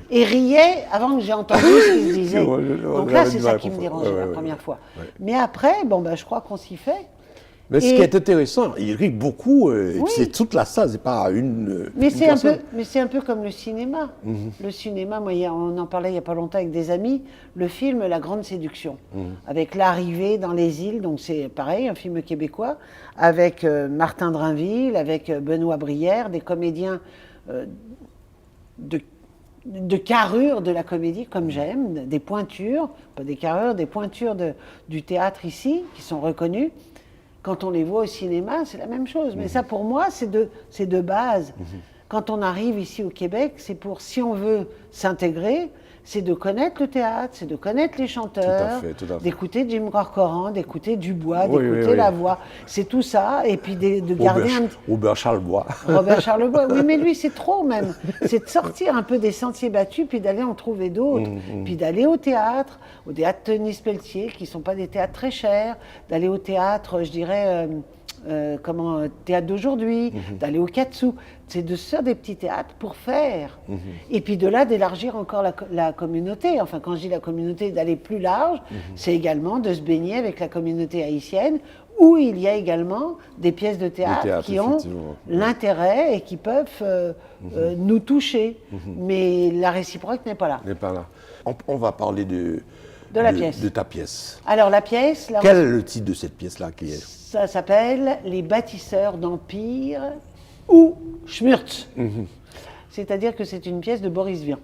et riaient avant que j'ai entendu ce qu'ils disaient. Donc là, c'est ça qui me dérangeait la première fois. Mais après, je crois qu'on s'y fait. Mais ce qui est intéressant, il rit beaucoup, c'est toute la salle, c'est pas une personne. Mais c'est un peu comme le cinéma. Le cinéma, moi, on en parlait il n'y a pas longtemps avec des amis, le film La Grande Séduction, avec l'arrivée dans les îles, donc c'est pareil, un film québécois, avec Martin Drainville, avec Benoît Brière, des comédiens de carrure de la comédie, comme j'aime, des pointures, pas des carrures, des pointures du théâtre ici, qui sont reconnues. Quand on les voit au cinéma, c'est la même chose. Mais ça, pour moi, c'est de base. Quand on arrive ici au Québec, c'est pour, si on veut s'intégrer, c'est de connaître le théâtre, c'est de connaître les chanteurs, d'écouter Jim Corcoran, d'écouter Dubois, d'écouter la voix. C'est tout ça, et puis de garder Robert Charlebois. Robert Charlebois, oui, mais lui, c'est trop même. C'est de sortir un peu des sentiers battus, puis d'aller en trouver d'autres. Puis d'aller au théâtre Denis Pelletier, qui ne sont pas des théâtres très chers, d'aller au théâtre, je dirais... théâtre d'aujourd'hui, d'aller au Katsu. C'est de se faire des petits théâtres pour faire. Et puis de là, d'élargir encore la communauté. Enfin, quand je dis la communauté, d'aller plus large, c'est également de se baigner avec la communauté haïtienne, où il y a également des pièces de théâtre qui ont l'intérêt et qui peuvent nous toucher. Mais la réciproque n'est pas là. N'est pas là. On va parler de ta pièce. Alors la pièce... Quel est le titre de cette pièce-là qui est... Ça s'appelle Les bâtisseurs d'empire ou Schmurtz. C'est-à-dire que c'est une pièce de Boris Vian.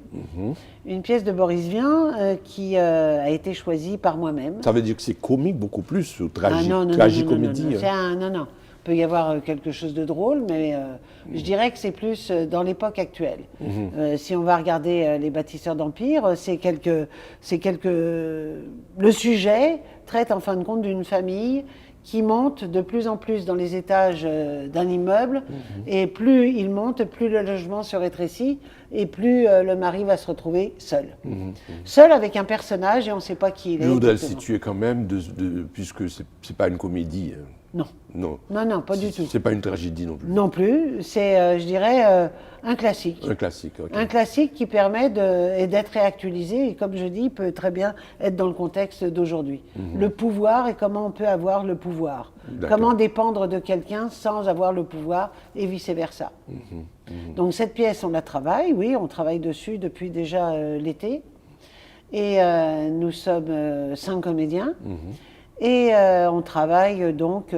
Une pièce de Boris Vian qui a été choisie par moi-même. Ça veut dire que c'est comique beaucoup plus, ou tragicomédie. Non. Il peut y avoir quelque chose de drôle, mais je dirais que c'est plus dans l'époque actuelle. Si on va regarder Les bâtisseurs d'empire, le sujet traite en fin de compte d'une famille qui monte de plus en plus dans les étages d'un immeuble, et plus il monte, plus le logement se rétrécit, et plus le mari va se retrouver seul. Seul avec un personnage, et on ne sait pas qui il est. Je voudrais le situer quand même, puisque ce n'est pas une comédie. Non. Non, pas du tout. C'est pas une tragédie non plus. Non plus, c'est, je dirais, un classique. Un classique, ok. Un classique qui permet d'être réactualisé, et comme je dis, peut très bien être dans le contexte d'aujourd'hui. Le pouvoir et comment on peut avoir le pouvoir. Comment dépendre de quelqu'un sans avoir le pouvoir, et vice-versa. Donc cette pièce, on la travaille, oui, on travaille dessus depuis déjà l'été. Et nous sommes 5 comédiens. Et on travaille donc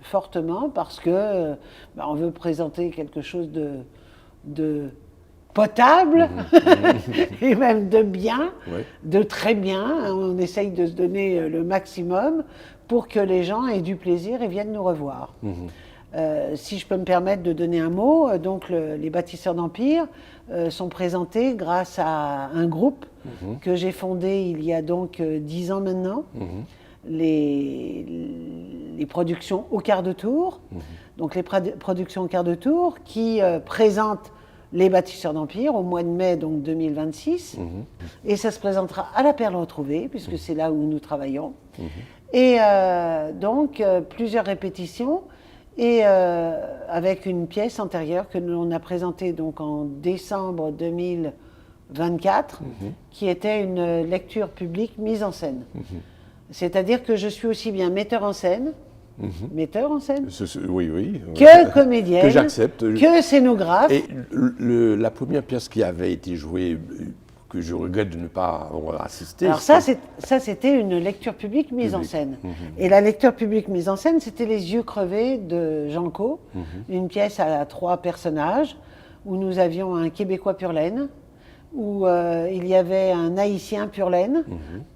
fortement parce que on veut présenter quelque chose de potable et même de bien, de très bien. On essaye de se donner le maximum pour que les gens aient du plaisir et viennent nous revoir. Si je peux me permettre de donner un mot, donc les bâtisseurs d'Empire sont présentés grâce à un groupe que j'ai fondé il y a donc 10 ans maintenant. Les productions au quart de tour, donc les productions au quart de tour qui présentent les bâtisseurs d'Empire au mois de mai donc 2026, et ça se présentera à la Perle Retrouvée puisque c'est là où nous travaillons, et donc plusieurs répétitions, et avec une pièce antérieure que l'on a présentée donc en décembre 2024, qui était une lecture publique mise en scène. C'est-à-dire que je suis aussi bien metteur en scène, oui, que comédienne, que j'accepte, que scénographe. Et la première pièce qui avait été jouée, que je regrette de ne pas avoir assisté. Alors ça, c'était une lecture publique mise en scène. Et la lecture publique mise en scène, c'était Les yeux crevés de Jean Caux, une pièce à 3 personnages, où nous avions un Québécois pur laine, où il y avait un Haïtien pur laine,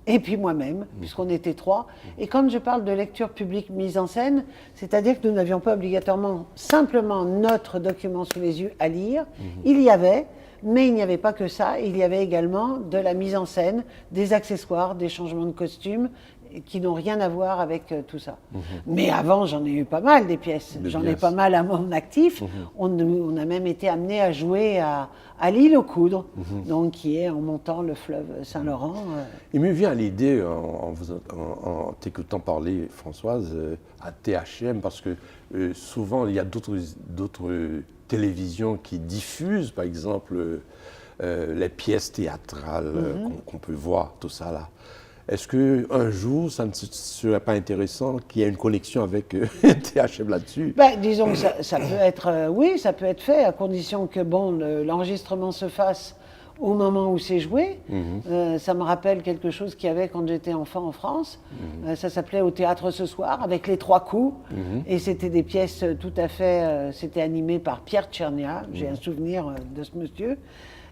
et puis moi-même, puisqu'on était 3. Et quand je parle de lecture publique mise en scène, c'est-à-dire que nous n'avions pas obligatoirement simplement notre document sous les yeux à lire. Il y avait, mais il n'y avait pas que ça, il y avait également de la mise en scène, des accessoires, des changements de costumes, qui n'ont rien à voir avec tout ça. Mais avant, j'en ai eu pas mal des pièces. J'en ai pas mal à mon actif. On a même été amené à jouer à l'île aux Coudres, donc qui est en montant le fleuve Saint-Laurent. Il me vient à l'idée, en t'écoutant parler, Françoise, à THM, parce que souvent, il y a d'autres télévisions qui diffusent, par exemple, les pièces théâtrales qu'on peut voir, tout ça là. Est-ce qu'un jour, ça ne serait pas intéressant qu'il y ait une connexion avec THM là-dessus? Disons que ça peut être, oui, ça peut être fait, à condition que l'enregistrement se fasse au moment où c'est joué. Ça me rappelle quelque chose qu'il y avait quand j'étais enfant en France. Ça s'appelait Au théâtre ce soir, avec les 3 coups. Et c'était des pièces tout à fait... c'était animé par Pierre Tchernia. J'ai un souvenir de ce monsieur.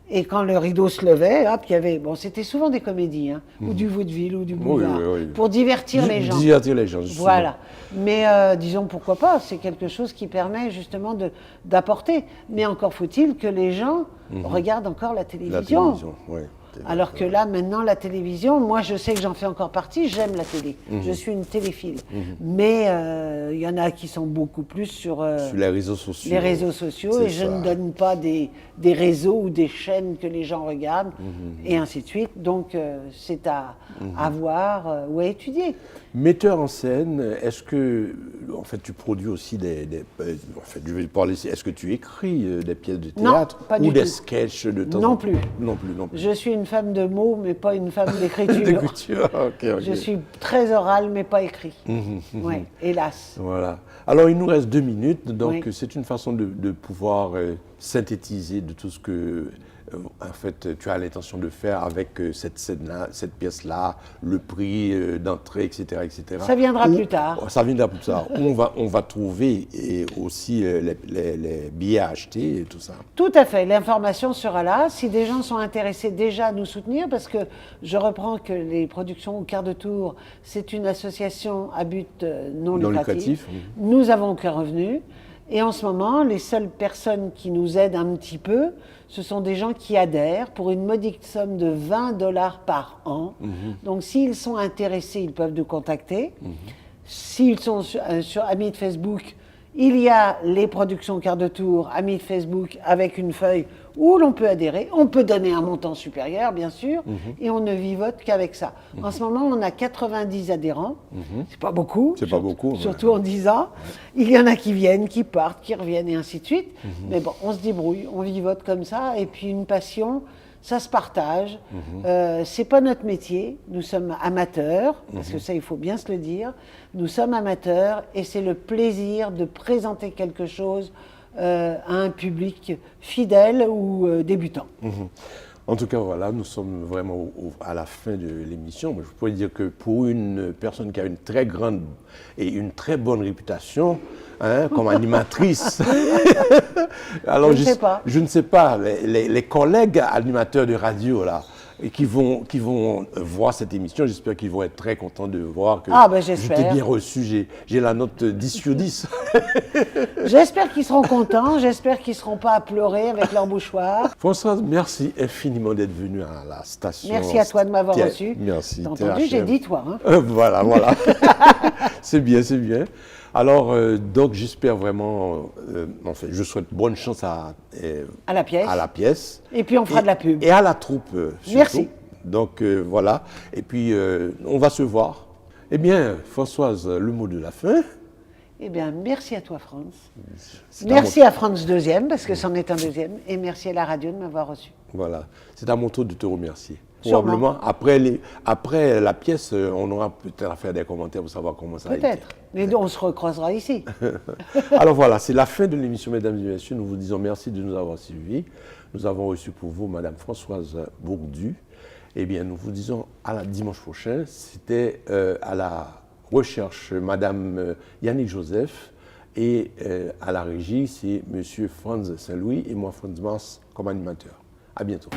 Et quand le rideau se levait, hop, il y avait... Bon, c'était souvent des comédies, ou du vaudeville, ou du boulevard, pour divertir les gens. Divertir les gens, justement. Voilà. Mais disons, pourquoi pas, c'est quelque chose qui permet justement d'apporter. Mais encore faut-il que les gens regardent encore la télévision. La télévision, oui. Alors que là, maintenant, la télévision, moi, je sais que j'en fais encore partie, j'aime la télé. Je suis une téléphile. Mais il y en a qui sont beaucoup plus sur les réseaux sociaux. Les réseaux sociaux, et je ne donne pas des réseaux ou des chaînes que les gens regardent, et ainsi de suite. Donc, c'est à voir ou à étudier. Metteur en scène, est-ce que, en fait, tu produis aussi en fait, je vais parler, est-ce que tu écris des pièces de théâtre ou des sketchs de temps en temps? Non plus. Je suis une femme de mots, mais pas une femme d'écriture. D'écriture, ok. Je suis très orale, mais pas écrit. Ouais, hélas. Voilà. Alors, il nous reste 2 minutes, donc c'est une façon de pouvoir synthétiser de tout ce que... en fait, tu as l'intention de faire avec cette scène-là, cette pièce-là, le prix d'entrée, etc., etc. Ça viendra plus tard. Ça viendra plus tard. On va trouver aussi les billets à acheter et tout ça. Tout à fait. L'information sera là. Si des gens sont intéressés déjà à nous soutenir, parce que je reprends que les productions au quart de tour, c'est une association à but non lucratif. Nous avons aucun revenu. Et en ce moment, les seules personnes qui nous aident un petit peu, ce sont des gens qui adhèrent pour une modique somme de $20 par an. Donc, s'ils sont intéressés, ils peuvent nous contacter. S'ils sont sur Amis de Facebook, il y a les productions quart de tour, Amis de Facebook, avec une feuille où l'on peut adhérer. On peut donner un montant supérieur, bien sûr, et on ne vivote qu'avec ça. En ce moment, on a 90 adhérents. C'est pas beaucoup. C'est pas beaucoup. Surtout en 10 ans. Il y en a qui viennent, qui partent, qui reviennent, et ainsi de suite. Mais bon, on se débrouille, on vivote comme ça. Et puis une passion, ça se partage. C'est pas notre métier. Nous sommes amateurs, parce que ça, il faut bien se le dire. Nous sommes amateurs, et c'est le plaisir de présenter quelque chose à un public fidèle ou débutant. En tout cas, voilà, nous sommes vraiment à la fin de l'émission. Je pourrais dire que pour une personne qui a une très grande et une très bonne réputation, hein, comme animatrice, alors Je ne sais pas. Je ne sais pas, les collègues animateurs de radio, là, et qui vont voir cette émission, j'espère qu'ils vont être très contents de voir que j'espère. j'étais bien reçu. J'ai la note 10 sur 10. J'espère qu'ils seront contents, j'espère qu'ils ne seront pas à pleurer avec leur mouchoir. Françoise, merci infiniment d'être venue à la station. Merci à toi de m'avoir reçu. Merci. T'as entendu, j'ai dit toi. Hein. Voilà. C'est bien. Alors, donc, j'espère vraiment, enfin, je souhaite bonne chance à la pièce. Et puis, on fera de la pub. Et à la troupe, surtout. Merci. Donc, voilà. Et puis, on va se voir. Eh bien, Françoise, le mot de la fin. Eh bien, merci à toi, Franz. Merci à Franz deuxième, parce que c'en est un deuxième. Et merci à la radio de m'avoir reçu. Voilà. C'est à mon tour de te remercier. Sûrement. Probablement. Après la pièce, on aura peut-être à faire des commentaires pour savoir comment ça a été. Peut-être. Mais on se recroisera ici. Alors voilà, c'est la fin de l'émission, mesdames et messieurs. Nous vous disons merci de nous avoir suivis. Nous avons reçu pour vous Madame Françoise Bourdu. Eh bien, nous vous disons à la dimanche prochain. C'était à la recherche Madame Yannick Joseph et à la régie, c'est Monsieur Franz Saint-Louis et moi, Franz Mars, comme animateur. À bientôt.